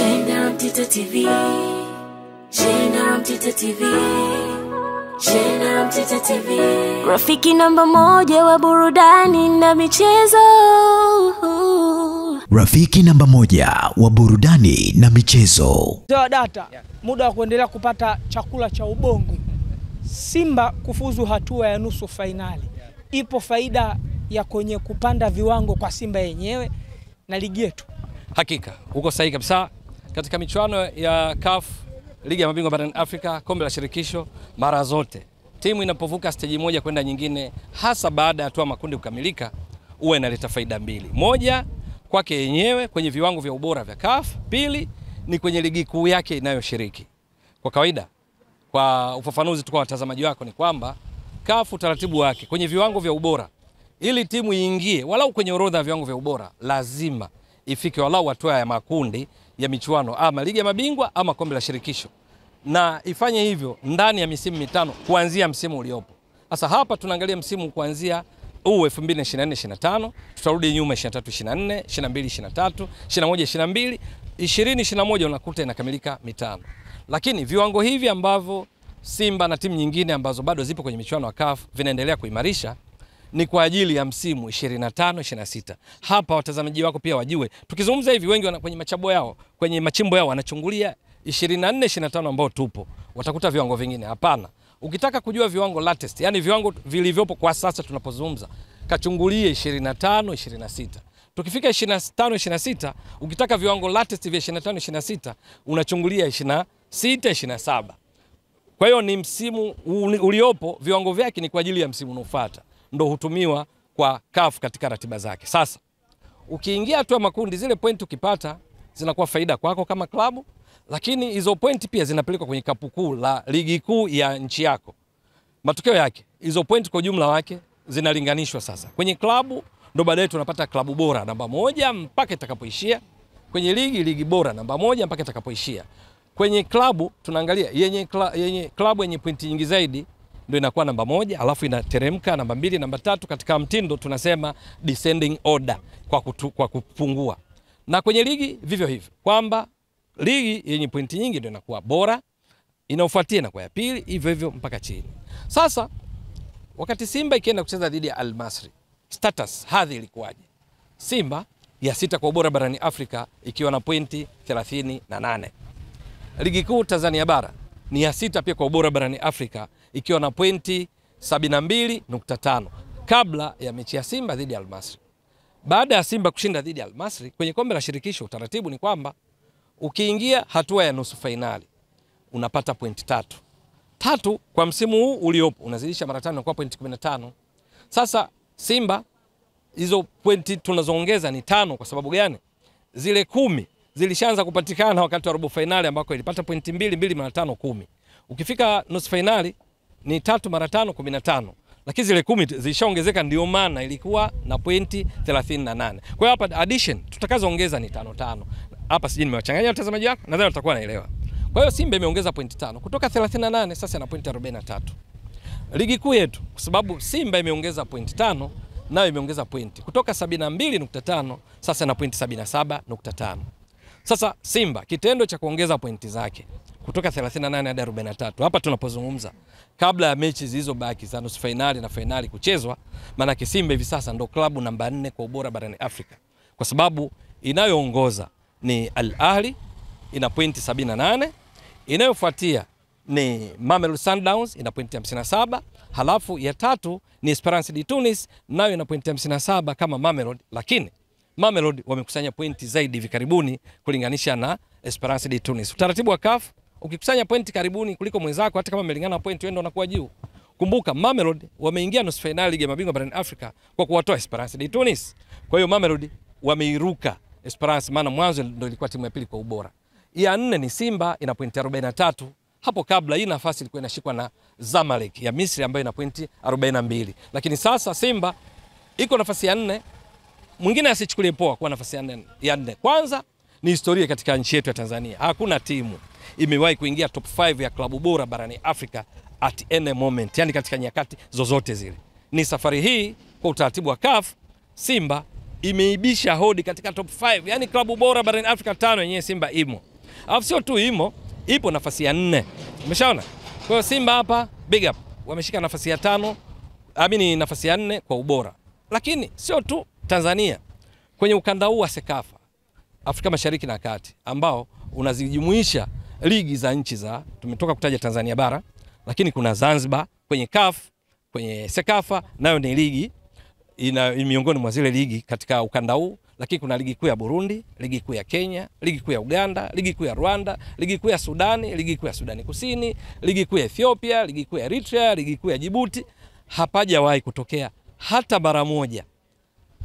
Jenda Mtito TV, Jenda Mtito TV, Jenda Mtito TV, rafiki namba moja wa burudani na michezo. Rafiki namba moja wa burudani na michezo. Toa data, muda wa kuendelea kupata chakula cha ubongo. Simba kufuzu hatua ya nusu fainali. Ipo faida ya kwenye kupanda viwango kwa Simba yenyewe na ligi yetu. Hakika, uko sahihi kabisa. Katika michuano ya CAF, Ligi ya Mabingwa barani Afrika, Kombe la Shirikisho, mara zote timu inapovuka stage moja kwenda nyingine, hasa baada ya hatua makundi kukamilika, huwa inaleta faida mbili. Moja, kwake yenyewe kwenye viwango vya ubora vya CAF, pili ni kwenye ligi kuu yake inayoshiriki. Kwa kawaida, kwa ufafanuzi tu kwa watazamaji wako ni kwamba CAF utaratibu wake kwenye viwango vya ubora, ili timu iingie walau kwenye orodha ya viwango vya ubora, lazima ifike walau hatua ya makundi ya michuano ama Ligi ya Mabingwa ama Kombe la Shirikisho, na ifanye hivyo ndani ya misimu mitano kuanzia msimu uliopo. Sasa hapa tunaangalia msimu kuanzia 2024-25, tutarudi nyuma 23-24, 22-23, 21-22, 20-21 unakuta inakamilika mitano. Lakini viwango hivi ambavyo Simba na timu nyingine ambazo bado zipo kwenye michuano ya CAF vinaendelea kuimarisha ni kwa ajili ya msimu 25-26. Hapa watazamaji wako pia wajue, tukizungumza hivi wengi kwenye machabo yao, kwenye machimbo yao wanachungulia 24-25 ambao tupo. Watakuta viwango vingine. Hapana. Ukitaka kujua viwango latest, yani viwango vilivyopo kwa sasa tunapozungumza, kachungulie 25-26. Tukifika 25-26, ukitaka viwango latest vya 25-26, unachungulia 26-27. Kwa hiyo ni msimu uliopo, viwango vyake ni kwa ajili ya msimu unaofuata. Ndo hutumiwa kwa CAF katika ratiba zake. Sasa ukiingia hatua makundi, zile point ukipata zinakuwa faida kwako kama klabu, lakini hizo point pia zinapelekwa kwenye kapu kuu la ligi kuu ya nchi yako. Matokeo yake hizo point kwa jumla wake zinalinganishwa sasa. Kwenye klabu ndo baadaye tunapata klabu bora namba 1 mpaka itakapoishia. Kwenye ligi bora namba 1 mpaka itakapoishia. Kwenye klabu tunaangalia yenye klabu yenye pointi nyingi zaidi ndio inakuwa namba 1, alafu inateremka namba 2, namba 3, katika mtindo tunasema descending order kwa kupungua. Na kwenye ligi vivyo hivyo, kwamba ligi yenye pointi nyingi ndio inakuwa bora, inaofuatia na kwa ya pili, hivyo hivyo mpaka chini. Sasa wakati Simba ikienda kucheza dhidi ya Al Masry, status hadhi ilikuwaje? Simba ya 6 kwa ubora barani Afrika ikiwa na pointi 38. Ligi kuu Tanzania bara ni ya 6 pia kwa ubora barani Afrika ikiwa na pointi 72.5 kabla ya mechi ya Simba dhidi ya Al Masry. Baada ya Simba kushinda dhidi ya Al Masry kwenye Kombe la Shirikisho, utaratibu ni kwamba ukiingia hatua ya nusu fainali unapata pointi 3 kwa msimu huu uliopo, unazidisha mara 5 kwa pointi 15. Sasa Simba hizo pointi tunazoongeza ni 5. Kwa sababu gani? Zile 10 zilishaanza kupatikana wakati wa robo finali ambako ilipata pointi 2 mara 5 10. Ukifika nusu finali ni 3 mara 5 15. Lakini zile 10 zilishaongezeka, ndio maana ilikuwa na pointi 38. Kwa hiyo hapa addition tutakazoongeza ni 5. Hapa sijui nimewachanganya watazamaji wako, nadhani watakuwa naelewa. Kwa hiyo Simba imeongeza pointi 5 kutoka 38 sasa na pointi 43. Ligi kuu yetu, kwa sababu Simba imeongeza pointi 5, nayo imeongeza pointi kutoka 72.5 sasa na pointi 77.5. Sasa Simba kitendo cha kuongeza pointi zake kutoka 38 hadi 43 hapa tunapozungumza, kabla ya mechi zilizobaki za nusu finali na finali kuchezwa, maana Simba hivi sasa ndo klabu namba 4 kwa ubora barani Afrika, kwa sababu inayoongoza ni Al Ahly ina pointi 78, inayofuatia ni Mamelodi Sundowns ina pointi 57, halafu ya 3 ni Esperance de Tunis nayo ina pointi 57 kama Mamelodi, lakini Mamelodi wamekusanya pointi zaidi hivi karibuni kulinganisha na Esperance de Tunis. Utaratibu wa CAF, ukikusanya pointi karibuni kuliko mwenzako, hata kama mmelingana pointi, wewe ndio unakuwa juu. Kumbuka Mamelodi wameingia nusu finali Ligi ya Mabingwa barani Afrika kwa kuwatoa Esperance de Tunis. Kwa hiyo Mamelodi wameiruka Esperance, maana mwanzo ndio ilikuwa timu ya pili kwa ubora. Ya 4 ni Simba ina pointi 43. Hapo kabla hii nafasi ilikuwa inashikwa na Zamalek ya Misri ambayo ina pointi 42. Lakini sasa Simba iko nafasi ya 4. Mwingine asichukulie poa kwa nafasi ya 4. Kwanza ni historia katika nchi yetu ya Tanzania. Hakuna timu imewahi kuingia top 5 ya klabu bora barani Afrika at any moment, yani katika nyakati zozote zile. Ni safari hii kwa utaratibu wa CAF, Simba imeibisha hodi katika top 5, yani klabu bora barani Afrika 5 yenyewe Simba imo. Alafu sio tu ipo nafasi ya 4. Umeshaona? Kwa hiyo Simba hapa big up. Wameshika nafasi ya 5, nafasi ya 4 kwa ubora. Lakini sio tu Tanzania. Kwenye ukanda huu wa Sekafa, Afrika Mashariki na Kati, ambao unazijumuisha ligi za nchi za, tumetoka kutaja Tanzania bara, lakini kuna Zanzibar kwenye CAF, kwenye Sekafa, nayo ni ligi miongoni mwa zile ligi katika ukanda huu. Lakini kuna ligi kuu ya Burundi, ligi kuu ya Kenya, ligi kuu ya Uganda, ligi kuu ya Rwanda, ligi kuu ya Sudani, ligi kuu ya Sudani Kusini, ligi kuu ya Ethiopia, ligi kuu ya Eritrea, ligi kuu ya Djibouti. Hapajawahi kutokea hata mara moja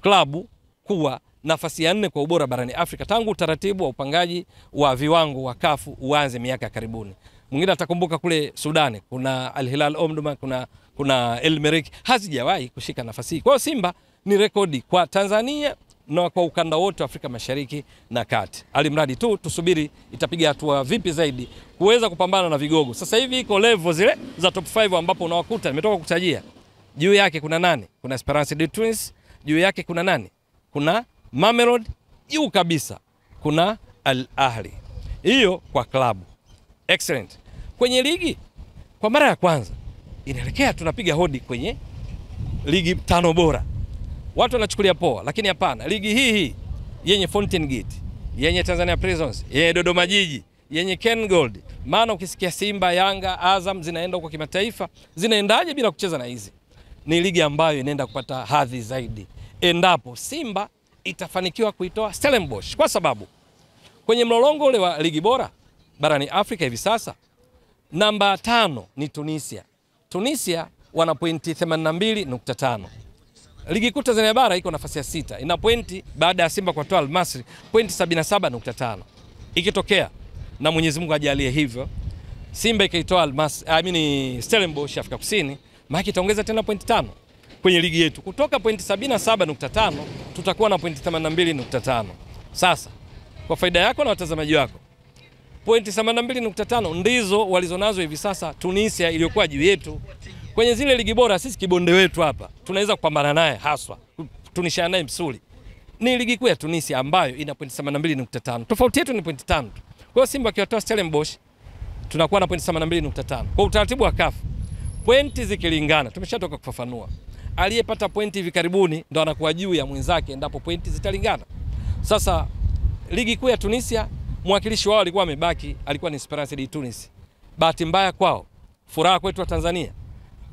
klabu kuwa nafasi ya 4 kwa ubora barani Afrika tangu utaratibu wa upangaji wa viwango wa CAF uanze miaka ya karibuni. Mwingine atakumbuka kule Sudani kuna Al Hilal Omdurman, kuna El Merreikh, hazijawahi kushika nafasi hii. Kwa hiyo Simba ni rekodi kwa Tanzania na kwa ukanda wote wa Afrika Mashariki na Kati. Alimradi tu tusubiri itapiga hatua vipi zaidi kuweza kupambana na vigogo. Sasa hivi iko level zile za top 5 ambapo unawakuta nimetoka kutajia. Juu yake kuna nani? Kuna Esperance de Tunis, juu yake kuna nani? Kuna Mamelodi, juu kabisa kuna Al Ahli. Hiyo kwa klabu. Excellent. Kwenye ligi kwa mara ya kwanza inaelekea tunapiga hodi kwenye ligi 5 bora. Watu wanachukulia poa, lakini hapana. Ligi hii yenye Fountain Gate, yenye Tanzania Prisons, yenye Dodoma Jiji, yenye Ken Gold. Maana ukisikia Simba, Yanga, Azam zinaenda huko kimataifa, zinaendaje bila kucheza na hizi? Ni ligi ambayo inaenda kupata hadhi zaidi endapo Simba itafanikiwa kuitoa Stellenbosch, kwa sababu kwenye mlolongo ule wa ligi bora barani Afrika hivi sasa namba 5 ni Tunisia. Tunisia wana pointi 82.5. Ligi kuu Tanzania bara iko nafasi ya 6. Ina pointi baada ya Simba kutoa Al Masry pointi 77.5. Ikitokea na Mwenyezi Mungu ajalie hivyo, Simba ikaitoa Al Masry, Stellenbosch Afrika Kusini, maana itaongeza tena pointi 5 kwenye ligi yetu. Kutoka pointi 77.5 tutakuwa na pointi 82.5. Sasa kwa faida yako na watazamaji wako, pointi 82.5 ndizo walizonazo hivi sasa Tunisia iliyokuwa juu yetu. Kwenye zile ligi bora sisi kibonde wetu hapa tunaweza kupambana naye, haswa tunishana naye msuli. Ni ligi kuu ya Tunisia ambayo ina pointi 82.5. Tofauti yetu ni pointi 5. Kwa hiyo Simba akiwatoa Stellenbosch tunakuwa na pointi 82.5. Kwa utaratibu wa CAF, pointi zikilingana, tumeshatoka kufafanua, aliyepata pointi hivi karibuni ndo anakuwa juu ya mwenzake endapo pointi zitalingana. Sasa ligi kuu ya Tunisia mwakilishi wao alikuwa amebaki, alikuwa ni Esperance de Tunis. Bahati mbaya kwao, furaha kwetu wa Tanzania,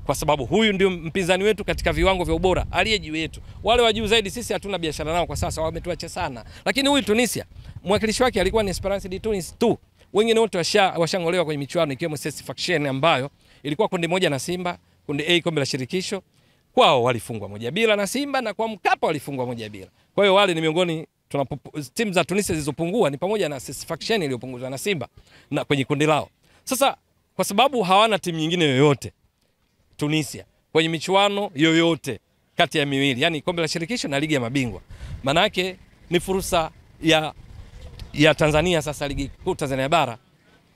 kwa sababu huyu ndio mpinzani wetu katika viwango vya ubora, aliye juu yetu. Wale wa juu zaidi sisi hatuna biashara nao kwa sasa, wametuacha sana. Lakini huyu Tunisia mwakilishi wake alikuwa ni Esperance de Tunis tu. Wengine wote washangolewa kwenye michuano, ikiwemo Satisfaction ambayo ilikuwa kundi moja na Simba, kundi A kombe la shirikisho. Kwao walifungwa 1-0 na Simba, na kwa Mkapa walifungwa 1-0. Kwa hiyo wale ni miongoni timu za Tunisia zilizopungua, ni pamoja na Satisfaction iliyopunguzwa na Simba na kwenye kundi lao. Sasa kwa sababu hawana timu nyingine yoyote Tunisia kwenye michuano yoyote kati ya miwili, yani kombe la shirikisho na ligi ya mabingwa, maana yake ni fursa ya Tanzania sasa ligi kuu Tanzania bara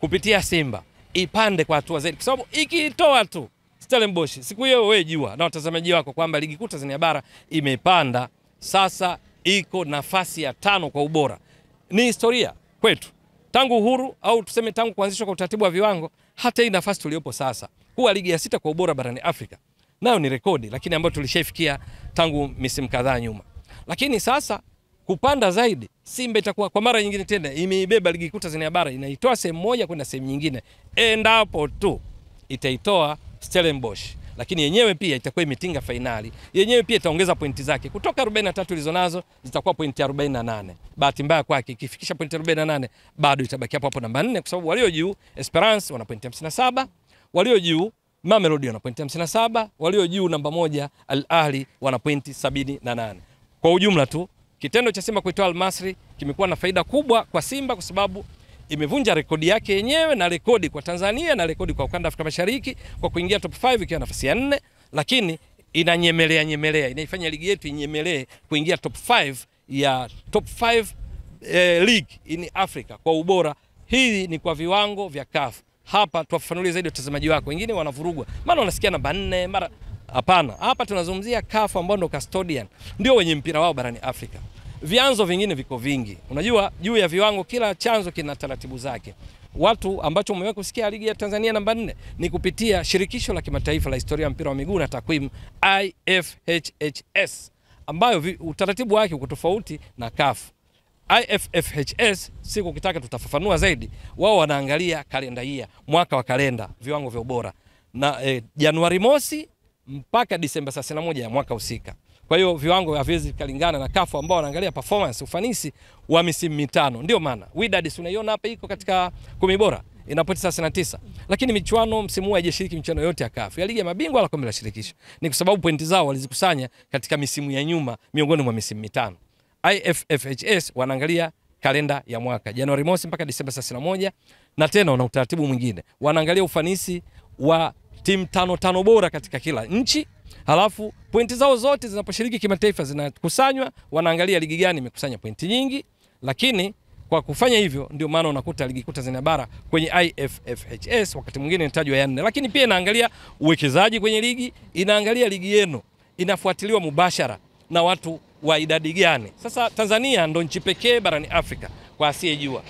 kupitia Simba ipande kwa hatua zaidi, kwa sababu ikitoa tu Stellenbosch siku hiyo, wewe jua na watazamaji wako kwamba ligi kuu Tanzania bara imepanda sasa, iko nafasi ya 5 kwa ubora. Ni historia kwetu tangu uhuru, au tuseme tangu kuanzishwa kwa utaratibu wa viwango. Hata hii nafasi tuliopo sasa kuwa ligi ya 6 kwa ubora barani Afrika nayo ni rekodi, lakini ambayo tulishafikia tangu misimu kadhaa nyuma. Lakini sasa kupanda zaidi, Simba itakuwa kwa mara nyingine tena imeibeba ligi kuu Tanzania bara, inaitoa sehemu moja kwenda sehemu nyingine, endapo tu itaitoa Stellenbosch. Lakini yenyewe pia itakuwa imetinga finali, yenyewe pia itaongeza pointi zake kutoka 43 ilizonazo zitakuwa pointi 48. Bahati mbaya kwake ikifikisha pointi 48 bado itabaki hapo namba 4, kwa sababu walio juu Esperance wana pointi 57, walio juu Mamelodi wana pointi 57, walio juu namba 1 Al Ahli wana pointi 78. Kwa ujumla tu kitendo cha Simba kuitoa Al Masry kimekuwa na faida kubwa kwa Simba, kwa sababu imevunja rekodi yake yenyewe na rekodi kwa Tanzania na rekodi kwa ukanda Afrika Mashariki kwa kuingia top 5 ikiwa nafasi ya 4, lakini inanyemelea inaifanya ligi yetu inyemelee kuingia top 5 ya top 5 league in Africa kwa ubora. Hii ni kwa viwango vya CAF. Hapa tuwafafanulie zaidi watazamaji wako, wengine wanavurugwa maana wanasikia namba 4 mara. Hapana, hapa tunazungumzia CAF ambao ndo custodian, ndio wenye mpira wao barani Afrika. Vyanzo vingine viko vingi. Unajua juu ya viwango kila chanzo kina taratibu zake. Watu ambacho umewahi kusikia ligi ya Tanzania namba 4 ni kupitia shirikisho la kimataifa la historia ya mpira wa miguu na takwimu IFHHS, ambayo utaratibu wake uko tofauti na CAF. IFFHS siku ukitaka tutafafanua zaidi, wao wanaangalia kalenda year, mwaka wa kalenda, viwango vya ubora na Januari mosi mpaka Disemba 31 ya mwaka husika. Kwa hiyo viwango haviwezi kulingana na CAF ambao wanaangalia performance, ufanisi wa misimu mitano. Ndio maana Wydad unaiona hapa iko katika 10 bora, ina pointi 39. Lakini michuano msimu huu haijashiriki michuano yote ya CAF, ya ligi ya mabingwa wala kombe la shirikisho. Ni kwa sababu pointi zao walizikusanya katika misimu ya nyuma miongoni mwa misimu mitano. IFFHS wanaangalia kalenda ya mwaka Januari mosi mpaka Disemba 31, na tena wana utaratibu mwingine. Wanaangalia ufanisi wa timu 5 bora katika kila nchi. Halafu pointi zao zote zinaposhiriki kimataifa zinakusanywa, wanaangalia ligi gani imekusanya pointi nyingi. Lakini kwa kufanya hivyo ndio maana unakuta ligi kuu Tanzania bara kwenye IFFHS wakati mwingine inatajwa ya 4. Lakini pia inaangalia uwekezaji kwenye ligi, inaangalia ligi yenu inafuatiliwa mubashara na watu wa idadi gani. Sasa Tanzania ndo nchi pekee barani Afrika, kwa asiyejua,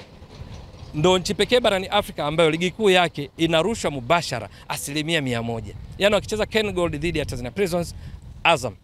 ndo nchi pekee barani Afrika ambayo ligi kuu yake inarushwa mubashara 100%. Yaani wakicheza Ken Gold dhidi ya Tanzania Prisons, Azam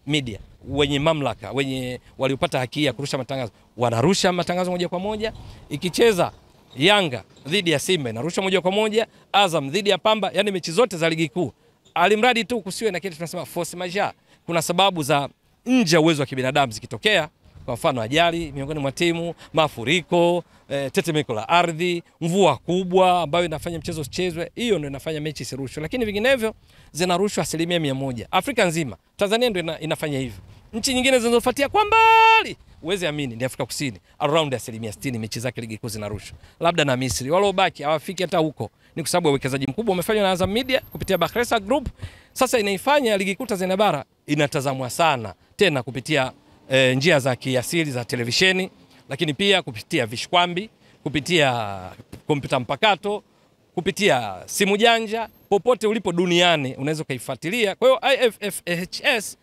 Media wenye mamlaka, wenye waliopata haki ya kurusha matangazo, wanarusha matangazo moja kwa moja. Ikicheza Yanga dhidi ya Simba inarusha moja kwa moja, Azam dhidi ya Pamba, yani mechi zote za ligi kuu. Alimradi tu kusiwe na kitu tunasema force majeure. Kuna sababu za nje ya uwezo wa kibinadamu zikitokea, kwa mfano ajali miongoni mwa timu, mafuriko, tetemeko la ardhi, mvua kubwa ambayo inafanya mchezo usichezwe, hiyo ndio inafanya mechi isirushwe. Lakini vinginevyo zinarushwa 100%. Afrika nzima, Tanzania ndio inafanya hivyo. Nchi nyingine zinazofuatia kwa mbali, uweze amini, ni Afrika Kusini, around 60% mechi zake ligi kuu zinarushwa. Labda na Misri, waliobaki hawafiki hata huko. Ni kwa sababu uwekezaji mkubwa umefanywa na Azam Media kupitia Bakhresa Group. Sasa inaifanya ligi kuu Tanzania bara inatazamwa sana tena kupitia njia za kiasili za televisheni, lakini pia kupitia vishkwambi, kupitia kompyuta mpakato, kupitia simu janja. Popote ulipo duniani unaweza kuifuatilia. Kwa hiyo IFFHS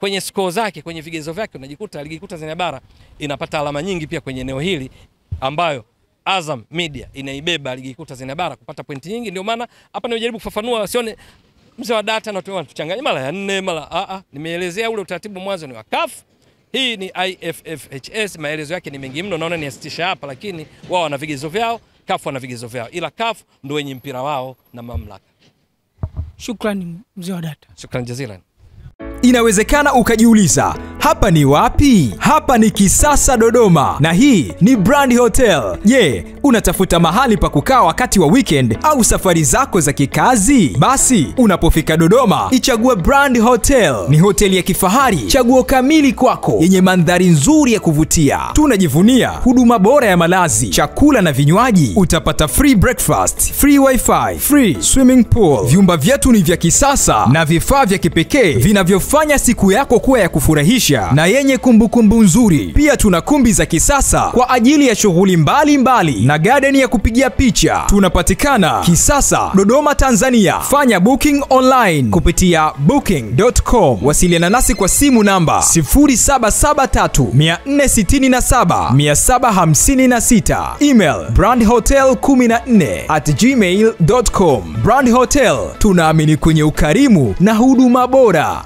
kwenye score zake, kwenye vigezo vyake, unajikuta ligi kuu Tanzania bara inapata alama nyingi pia kwenye eneo hili, ambayo Azam Media inaibeba ligi kuu Tanzania bara kupata pointi nyingi. Ndio maana hapa nimejaribu kufafanua, sione mzee wa data na watu wanatuchanganya mara ya 4 mara nimeelezea ule utaratibu mwanzo ni wa CAF. Hii ni IFFHS, maelezo yake ni mengi mno, naona niasitisha hapa, lakini wao wana vigezo vyao, CAF wana vigezo vyao, ila CAF ndio wenye mpira wao na mamlaka. Shukrani mzee wa data. Shukrani jazilan. Inawezekana ukajiuliza, hapa ni wapi? Hapa ni Kisasa Dodoma, na hii ni Brand Hotel. Je, unatafuta mahali pa kukaa wakati wa weekend au safari zako za kikazi? Basi unapofika Dodoma, ichague Brand Hotel. Ni hoteli ya kifahari, chaguo kamili kwako, yenye mandhari nzuri ya kuvutia. Tunajivunia huduma bora ya malazi, chakula na vinywaji. Utapata free breakfast, free wifi, free swimming pool. Vyumba vyetu ni vya kisasa na vifaa vya kipekee vinavyofanya siku yako kuwa ya kufurahisha na yenye kumbukumbu nzuri. Pia tuna kumbi za kisasa kwa ajili ya shughuli mbalimbali na garden ya kupigia picha. Tunapatikana Kisasa, Dodoma, Tanzania. Fanya booking online kupitia booking.com. Wasiliana nasi kwa simu namba 0773467756. Email brandhotel14@gmail.com. Brand Hotel, tunaamini kwenye ukarimu na huduma bora.